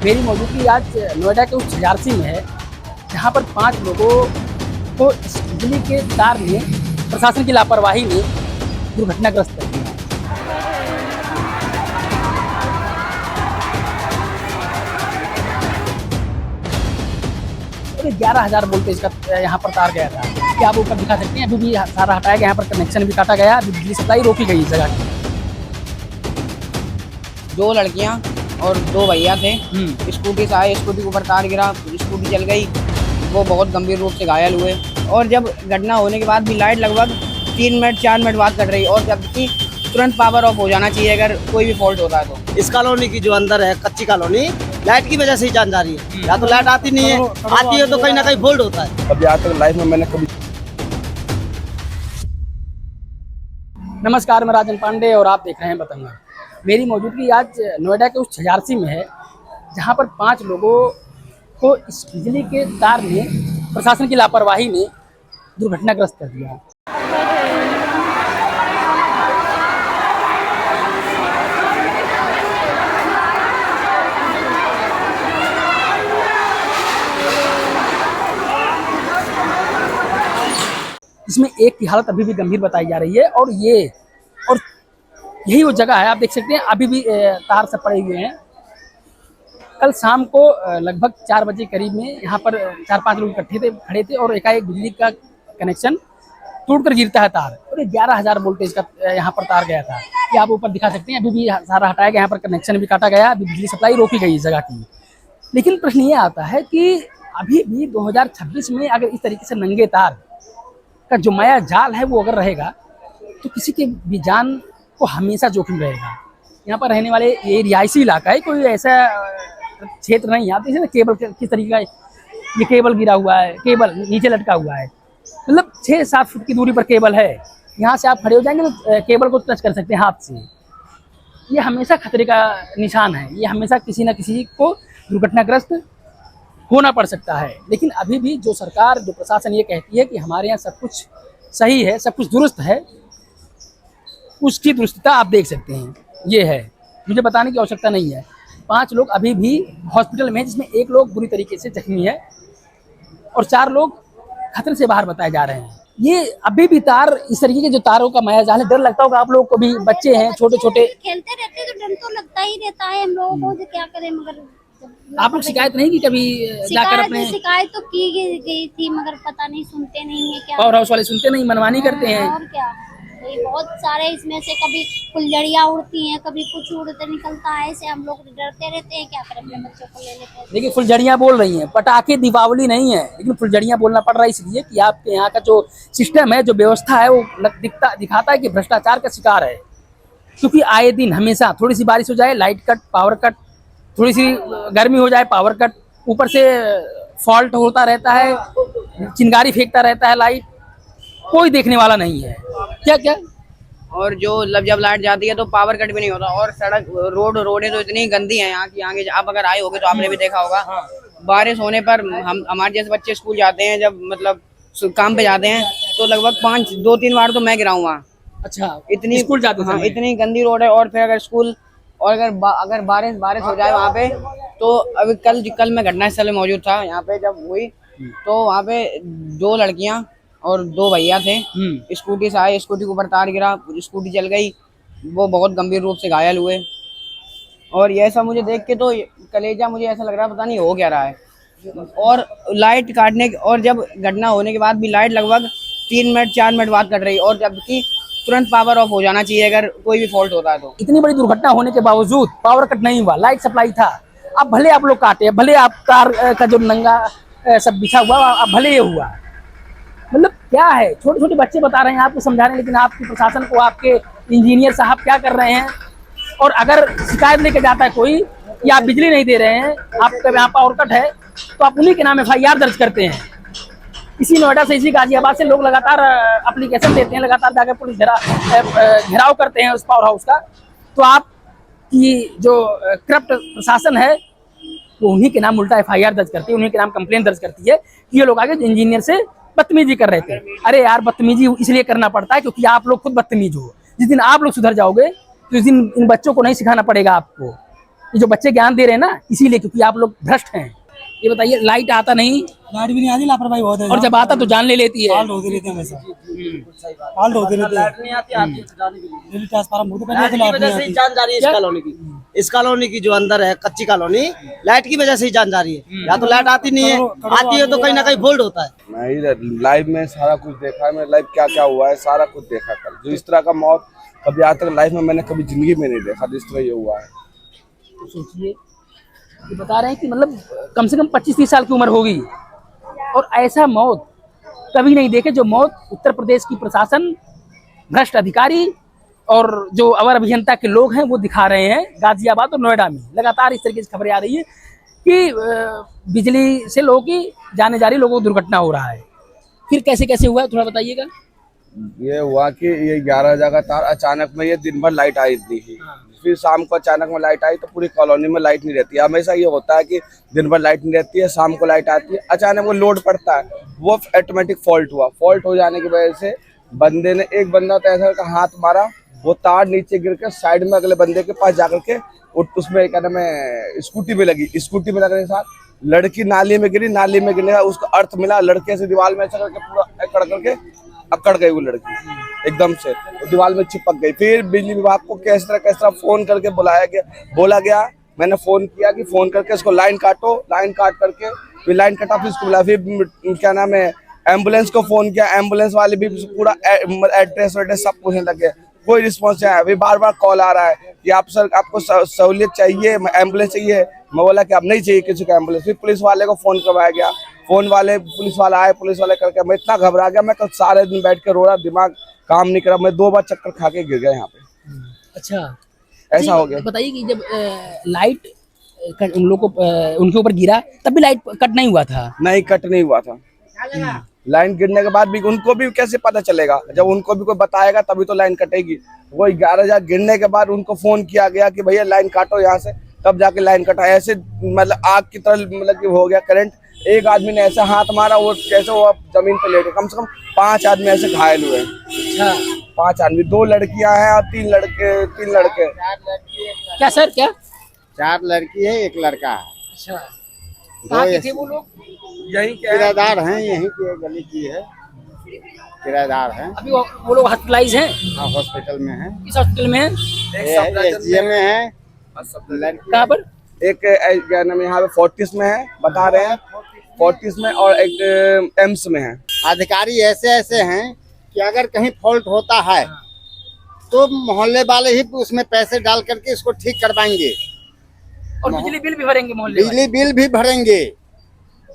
मेरी मौजूदगी आज नोएडा के उस झंझारसी में है, जहाँ पर 5 लोगों को इस बिजली के तार ने प्रशासन की लापरवाही ने दुर्घटनाग्रस्त कर दिया। और 11,000 वोल्टेज का यहाँ पर तार गया था। क्या आप ऊपर दिखा सकते हैं? अभी भी सारा हटाया गया, यहाँ पर कनेक्शन भी काटा गया, अभी बिजली सप्लाई रोकी गई इस जगह की। 2 लड़कियां और 2 भैया थे। स्कूटी से आए, स्कूटी के ऊपर तार गिरा, स्कूटी जल गई, वो बहुत गंभीर रूप से घायल हुए। और जब घटना होने के बाद भी लाइट लगभग 3 मिनट 4 मिनट बाद कट रही, और जबकि तुरंत पावर ऑफ हो जाना चाहिए अगर कोई भी फॉल्ट होता है तो। इस कॉलोनी की जो अंदर है कच्ची कॉलोनी, लाइट की वजह से ही जान जा रही है। या तो लाइट आती नहीं है, आती है तो कहीं ना कहीं फॉल्ट होता है। अभी आज तक लाइफ में मैंने कभी। नमस्कार, मैं राजन पांडे और आप देख रहे हैं बतंगड़। मेरी मौजूदगी आज नोएडा के उस झंझारसी में है, जहां पर 5 लोगों को इस बिजली के तार ने प्रशासन की लापरवाही ने दुर्घटनाग्रस्त कर दिया। इसमें एक की हालत अभी भी गंभीर बताई जा रही है और यही वो जगह है। आप देख सकते हैं अभी भी तार सब पड़े हुए हैं। कल शाम को लगभग 4 बजे करीब में यहाँ पर 4-5 लोग इकट्ठे खड़े थे और एकाएक बिजली का कनेक्शन टूटकर गिरता है तार, और 11,000 वोल्टेज का यहाँ पर तार गया था। ये आप ऊपर दिखा सकते हैं, अभी भी सारा हटाया गया, यहाँ पर कनेक्शन भी काटा गया, अभी बिजली सप्लाई रोकी गई इस जगह की। लेकिन प्रश्न ये आता है कि अभी भी 2026 में अगर इस तरीके से नंगे तार का जो माया जाल है वो अगर रहेगा तो किसी के भी जान को हमेशा जोखिम रहेगा। यहाँ पर रहने वाले ये रिहायशी इलाका है, कोई ऐसा क्षेत्र नहीं है। आप देखिए ना केबल किस तरीके का ये केबल गिरा हुआ है, केबल नीचे लटका हुआ है, मतलब 6-7 फुट की दूरी पर केबल है। यहाँ से आप खड़े हो जाएंगे तो केबल को टच कर सकते हैं हाथ से। ये हमेशा खतरे का निशान है, ये हमेशा किसी न किसी को दुर्घटनाग्रस्त होना पड़ सकता है। लेकिन अभी भी जो सरकार, जो प्रशासन ये कहती है कि हमारे यहाँ सब कुछ सही है, सब कुछ दुरुस्त है, उसकी दुरुस्तता आप देख सकते हैं। ये है, मुझे बताने की आवश्यकता नहीं है। 5 लोग अभी भी हॉस्पिटल में हैं, जिसमें 1 लोग बुरी तरीके से जख्मी है और 4 लोग खतरे से बाहर बताए जा रहे हैं। ये अभी भी तार, इस तरीके के जो तारों का माया जाल है, डर लगता होगा आप लोगों को भी। बच्चे हैं छोटे छोटे, खेलते रहते तो डर तो लगता ही रहता है हम लोगों को, क्या करें। मगर आप लोग शिकायत नहीं की कभी जाकर अपने? शिकायत तो की गई थी, मगर पता नहीं, सुनते नहीं है। क्या पावर हाउस वाले सुनते नहीं, मनमानी करते हैं। और क्या, ये बहुत सारे इसमें से कभी फुलझड़ियाँ उड़ती हैं, कभी कुछ उड़ते निकलता है, ऐसे हम लोग डरते रहते हैं। क्या करें, अपने बच्चों को ले लेते हैं। देखिए फुलझड़ियाँ बोल रही हैं, पटाखे दीपावली नहीं है, लेकिन फुलझड़ियाँ बोलना पड़ रहा है इसलिए कि आपके यहाँ का जो सिस्टम है, जो व्यवस्था है, वो दिखाता है कि भ्रष्टाचार का शिकार है। क्योंकि आए दिन हमेशा थोड़ी सी बारिश हो जाए लाइट कट, पावर कट, थोड़ी सी गर्मी हो जाए पावर कट, ऊपर से फॉल्ट होता रहता है, चिंगारी फेंकता रहता है लाइट, कोई देखने वाला नहीं है। क्या और जब लाइट जाती है तो पावर कट भी नहीं होता। और सड़क रोडें तो इतनी गंदी हैं यहाँ की। आगे आप अगर आए होगे तो आपने भी देखा होगा, बारिश होने पर हमारे जैसे बच्चे स्कूल जाते हैं, जब मतलब काम पे जाते हैं, तो लगभग 2-3 बार तो मैं गिरा हूँ वहाँ। अच्छा, इतनी स्कूल जाते हाँ, इतनी गंदी रोड है। और फिर अगर स्कूल और अगर बारिश हो जाए वहाँ पे, तो अभी कल मैं घटनास्थल में मौजूद था यहाँ पे जब हुई, तो वहाँ पे 2 लड़कियां और 2 भैया थे। स्कूटी से आए, स्कूटी के ऊपर तार गिरा, स्कूटी जल गई, वो बहुत गंभीर रूप से घायल हुए। और ये सब मुझे देख के तो कलेजा, मुझे ऐसा लग रहा है पता नहीं हो क्या रहा है। और लाइट काटने और जब घटना होने के बाद भी लाइट लगभग 3 मिनट 4 मिनट बाद कट रही, और जबकि तुरंत पावर ऑफ हो जाना चाहिए अगर कोई भी फॉल्ट होता है तो। इतनी बड़ी दुर्घटना होने के बावजूद पावर कट नहीं हुआ, लाइट सप्लाई था। अब भले आप लोग काटे, भले आप तार का जो नंगा सब बिछा हुआ, अब भले ये हुआ, मतलब क्या है। छोटे छोटे बच्चे बता रहे हैं आपको समझाने, लेकिन आपकी प्रशासन को, आपके इंजीनियर साहब क्या कर रहे हैं। और अगर शिकायत लेके जाता है कोई या आप बिजली नहीं दे रहे हैं, आपके यहाँ पावर कट है, तो आप उन्हीं के नाम FIR दर्ज करते हैं। इसी नोएडा से, इसी गाजियाबाद से लोग लगातार एप्लीकेशन देते हैं, लगातार जाकर पुलिस घेराव करते हैं उस पावर हाउस का। तो आपकी जो करप्ट प्रशासन है वो उन्हीं के नाम उल्टा FIR दर्ज करती है, उन्हीं के नाम कंप्लेन दर्ज करती है कि ये लोग आगे इंजीनियर से बदतमीजी कर रहे थे। अरे यार, बदतमीजी इसलिए करना पड़ता है क्योंकि आप लोग खुद बदतमीज हो। जिस दिन आप लोग सुधर जाओगे तो उस दिन इन बच्चों को नहीं सिखाना पड़ेगा आपको। ये जो बच्चे ज्ञान दे रहे हैं ना, इसीलिए, क्योंकि आप लोग भ्रष्ट हैं। ये बताइए, लाइट आता नहीं, लाइट भी नहीं आती, लापरवाही बहुत है। और जब आता तो जान ले लेती है। फाल्ट होते रहते हैं हमेशा, फाल्ट होते रहते हैं। नहीं आती है तो जाने के लिए। डेली ट्रांसफार्मर होते लाइट की वजह से ही जान जा रही है इस कॉलोनी की। इस कॉलोनी की जो अंदर है कच्ची कॉलोनी, लाइट की वजह से ही जान जा रही है। या तो लाइट आती नहीं है, आती है तो कहीं ना कहीं फोल्ड होता है। मैं लाइव में सारा कुछ देखा है, मैं लाइव क्या क्या हुआ है सारा कुछ देखा। कल जो इस तरह का मौत कभी आज तक लाइफ में मैंने कभी जिंदगी में नहीं देखा जिस तरह ये हुआ है। तो सोचिए, ये बता रहे हैं कि मतलब कम से कम 25-30 साल की उम्र होगी, और ऐसा मौत कभी नहीं देखे। जो मौत उत्तर प्रदेश की प्रशासन, भ्रष्ट अधिकारी और जो अवर अभियंता के लोग हैं वो दिखा रहे हैं। गाजियाबाद और नोएडा में लगातार इस तरीके से खबरें आ रही है कि बिजली से लोगों की जाने जा रही, लोगों को दुर्घटना हो रहा है। फिर कैसे कैसे हुआ है थोड़ा बताइएगा। ये हुआ कि ये 11 का तार अचानक में, ये दिन भर लाइट आई थी, फिर शाम को अचानक में लाइट आई तो पूरी कॉलोनी में लाइट नहीं रहती है। हमेशा ये होता है कि दिन भर लाइट नहीं रहती है, शाम को लाइट आती है, अचानक वो लोड पड़ता है, वो ऑटोमेटिक फॉल्ट हुआ। फॉल्ट हो जाने की वजह से बंदे ने, एक बंदा तो ऐसा का हाथ मारा, वो तार नीचे गिर के साइड में अगले बंदे के पास जाकर के उसमें क्या नाम है स्कूटी में लगी। स्कूटी में लगने के साथ लड़की नाली में गिरी, नाली में गिरने का उसको अर्थ मिला, लड़के से दीवार में ऐसा करके पूरा अकड़ गई वो लड़की एकदम से, वो दीवार में चिपक गई। फिर बिजली विभाग को किस तरह फोन करके बोला गया। मैंने फोन किया कि फोन करके इसको लाइन काटो, लाइन काट करके फिर लाइन कटा, फिर इसको बुला, फिर क्या नाम है एम्बुलेंस को फोन किया, एम्बुलेंस वाले भी पूरा एड्रेस सब पूछने लगे, कोई रिस्पॉन्स नहीं आया। अभी बार बार कॉल आ रहा है कि आप सर आपको सहूलियत चाहिए, एम्बुलेंस चाहिए। मैं बोला कि अब नहीं चाहिए किसी को एम्बुलेंस। फिर पुलिस वाले को फोन करवाया गया, पुलिस वाला आए, पुलिस वाले करके मैं इतना घबरा गया, मैं कल सारे दिन बैठ के रो रहा, दिमाग काम नहीं करा, मैं 2 बार चक्कर खा के गिर गया यहाँ पे। अच्छा, ऐसा हो गया। बताइए कि जब लाइट उन लोगों को उनके ऊपर गिरा तब भी लाइट कट नहीं हुआ था? नहीं, कट नहीं हुआ था। लाइन गिरने के बाद भी उनको भी कैसे पता चलेगा, जब उनको भी कोई बताएगा तभी तो लाइन कटेगी। वो 11 गिरने के बाद उनको फोन किया गया कि भैया लाइन काटो यहाँ से, तब जाके लाइन कटा। ऐसे मतलब आग की तरह मतलब कि हो गया करंट। एक आदमी ने ऐसा हाथ मारा, वो कैसे वो जमीन पे लेटे, कम से कम 5 आदमी ऐसे घायल हुए। अच्छा, 5 आदमी, 2 लड़कियां हैं और 3 लड़के। क्या सर, क्या 4 लड़की है, 1 लड़का है। अच्छा, कहाँ के थे वो लोग? यही किराएदार हैं, यहीं की गली की है, किराएदार हैं। अभी वो लोग हॉस्पिटलाइज हैं? हाँ, हॉस्पिटल में है, किस हॉस्पिटल में है? SGM में है। कहाँ पर? एक क्या नाम है यहाँ पे फोर्टिस में है, बता रहे हैं, फोर्टिस में, और एक एम्स में है। अधिकारी ऐसे हैं कि अगर कहीं फॉल्ट होता है तो मोहल्ले वाले ही उसमें पैसे डाल करके इसको ठीक करवाएंगे, और बिजली बिल भी भरेंगे मोहल्ले वाले। बिजली बिल भी भरेंगे।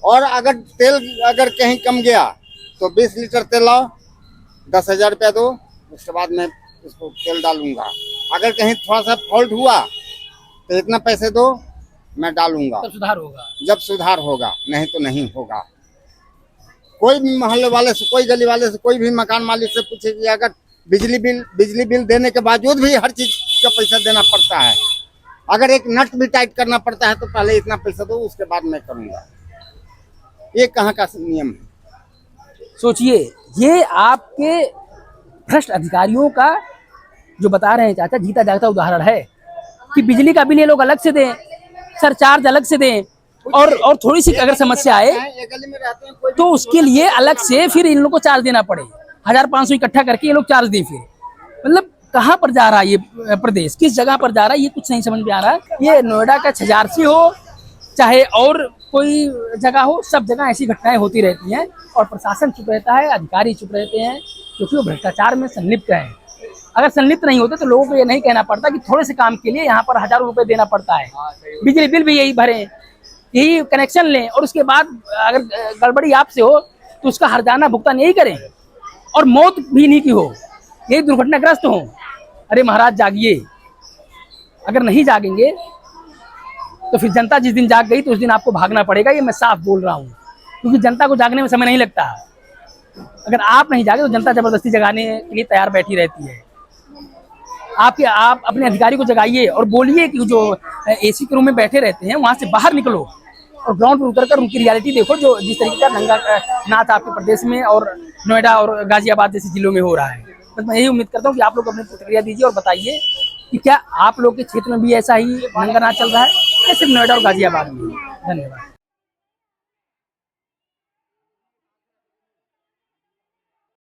और अगर तेल अगर कहीं कम गया तो 20 लीटर तेल लाओ, 10,000 रुपया दो, उसके बाद मैं उसको तेल डालूंगा। अगर कहीं थोड़ा सा फॉल्ट हुआ तो इतना पैसे दो, मैं डालूंगा। तब सुधार होगा। जब सुधार होगा, नहीं तो नहीं होगा। कोई भी मोहल्ले वाले से, कोई गली वाले से, कोई भी मकान मालिक से पूछे कि अगर बिजली बिल देने के बावजूद भी हर चीज का पैसा देना पड़ता है, अगर एक नट भी टाइट करना पड़ता है तो पहले इतना पैसा दो, उसके बाद मैं करूंगा। ये कहाँ का नियम है? सोचिए, ये आपके भ्रष्ट अधिकारियों का जो बता रहे हैं चाचा, जीता जागता उदाहरण है कि बिजली का बिल ये लोग अलग से दें, सरचार्ज अलग से दें, और थोड़ी सी अगर समस्या आए तो उसके लिए अलग से फिर इन लोग को चार्ज देना पड़े। 1500 इकट्ठा करके ये लोग चार्ज दें। फिर मतलब कहाँ पर जा रहा है ये प्रदेश, किस जगह पर जा रहा है, ये कुछ नहीं समझ में आ रहा है। ये नोएडा का छजारसी हो चाहे और कोई जगह हो, सब जगह ऐसी घटनाएं होती रहती हैं, और प्रशासन चुप रहता है, अधिकारी चुप रहते हैं, क्योंकि वो भ्रष्टाचार में संलिप्त हैं। अगर संलिप्त नहीं होते तो लोगों को ये नहीं कहना पड़ता कि थोड़े से काम के लिए यहाँ पर हजारों रुपए देना पड़ता है, बिजली बिल भी यही भरें, यही कनेक्शन लें, और उसके बाद अगर गड़बड़ी आपसे हो तो उसका हर्जाना भुगतान यही करें, और मौत भी नहीं की हो, यही दुर्घटनाग्रस्त हो। अरे महाराज जागिए, अगर नहीं जागेंगे तो फिर जनता जिस दिन जाग गई तो उस दिन आपको भागना पड़ेगा। ये मैं साफ बोल रहा हूँ, क्योंकि जनता को जागने में समय नहीं लगता। अगर आप नहीं जागे तो जनता जबरदस्ती जगाने के लिए तैयार बैठी रहती है। आप अपने अधिकारी को जगाइए और बोलिए कि जो एसी के रूम में बैठे रहते हैं वहां से बाहर निकलो और ग्राउंड पर उतरकर उनकी रियलिटी देखो, जो जिस तरीके का नंगा नाच आपके प्रदेश में और नोएडा और गाजियाबाद जैसे जिलों में हो रहा है। बस मैं यही उम्मीद करता हूँ कि आप लोग अपनी प्रतिक्रिया दीजिए और बताइए कि क्या आप लोग के क्षेत्र में भी ऐसा ही नंगा नाच चल रहा है या सिर्फ नोएडा और गाजियाबाद में? धन्यवाद।